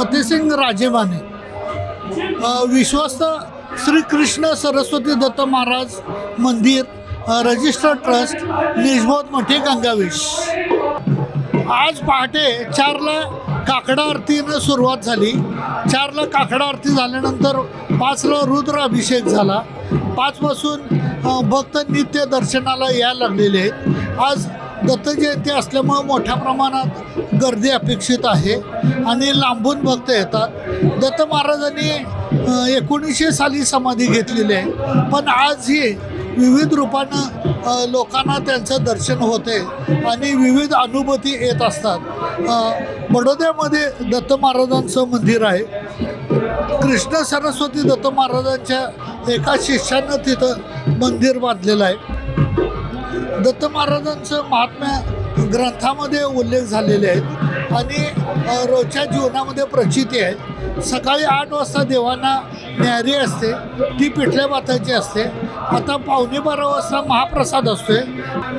फतेसिंग राजेमाने, विश्वस्त श्री कृष्ण सरस्वती दत्त महाराज मंदिर, registered trust, निजमोद मठे Gangavesh. आज पहाटे 4ला काकडा आरतीनं सुरुवात झाली। 4ला काकडा आरती झाल्यानंतर 5ला रुद्र अभिषेक झाला। 5 पासून भक्त नित्य दर्शनाला यायला लागलेले आहेत। आज दत्त जयंती असल्यामुळे मोठ्या प्रमाणात गर्दी अपेक्षित आहे आणि लांबून भक्त येतात। दत्त महाराजांनी 1900 साली समाधी घेतलेली आहे, पण आजही विविध रूपानं लोकांना त्यांचं दर्शन होते आणि विविध अनुभूती येत असतात। बडोद्यामध्ये दत्त महाराजांचं मंदिर आहे। कृष्ण सरस्वती दत्त महाराजांच्या एका शिष्यानं तिथं मंदिर बांधलेलं आहे। दत्त महाराजांचं महात्म्य ग्रंथामध्ये उल्लेख झालेले आहेत आणि रोजच्या जीवनामध्ये प्रचिती आहे। सकाळी 8 वाजता देवांना न्यारी असते, ती पिठल्या भाताची असते। आता 11:15 वाजता महाप्रसाद असतोय।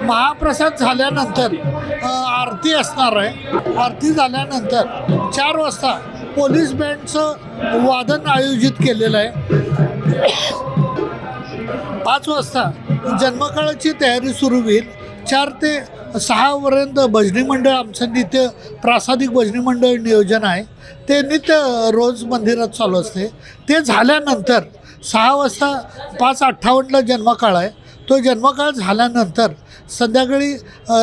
महाप्रसाद झाल्यानंतर आरती असणार आहे। आरती झाल्यानंतर 4 वाजता पोलीस बँडचं वादन आयोजित केलेलं आहे। 5 वाजता जन्मकाळाची तयारी सुरू होईल। 4 ते 6 पर्यंत भजनी मंडळ, आमचं नित्य प्रासादिक भजनी मंडळ नियोजन आहे, ते नित्य रोज मंदिरात चालू असते। ते झाल्यानंतर 6 वाजता 5:58ला जन्मकाळ आहे। तो जन्मकाळ झाल्यानंतर संध्याकाळी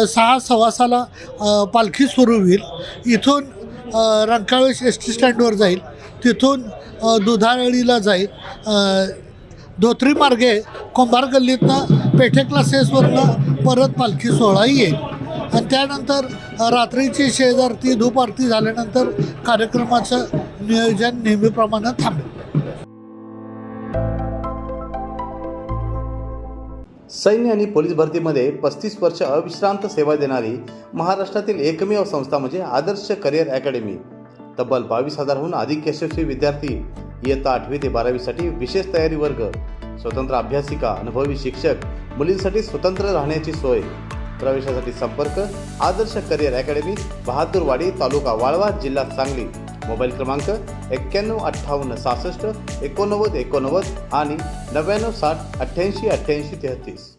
6:15ला पालखी सुरू होईल। इथून रंकाळेश एस टी स्टँडवर जाईल, तिथून दुधाळीला जाईल, धोत्री मार्गे कुंभार गल्लीतनं पेठे क्लासेसवरनं परत पालखी सोहळा येईल आणि त्यानंतर रात्रीची शेजारती धूप आरती झाल्यानंतर कार्यक्रमाचं नियोजन नेहमीप्रमाणे थांबेल। सैन्य आणि पोलीस भरतीमध्ये 35 वर्ष अविश्रांत सेवा देणारी महाराष्ट्रातील एकमेव संस्था म्हणजे आदर्श करिअर अकॅडमी। तब्बल 22,000हून अधिक यशस्वी विद्यार्थी, इयत्ता 8वी ते 12वीसाठी विशेष तयारी वर्ग, स्वतंत्र अभ्यासिका, अनुभवी शिक्षक, मुलींसाठी स्वतंत्र राहण्याची सोय। प्रवेशासाठी संपर्क आदर्श करिअर अकॅडमी, बहादूरवाडी, तालुका वाळवा, जिल्हा सांगली। मोबाईल क्रमांक 91 58 66 89 89 आणि 99 60 88 88 33।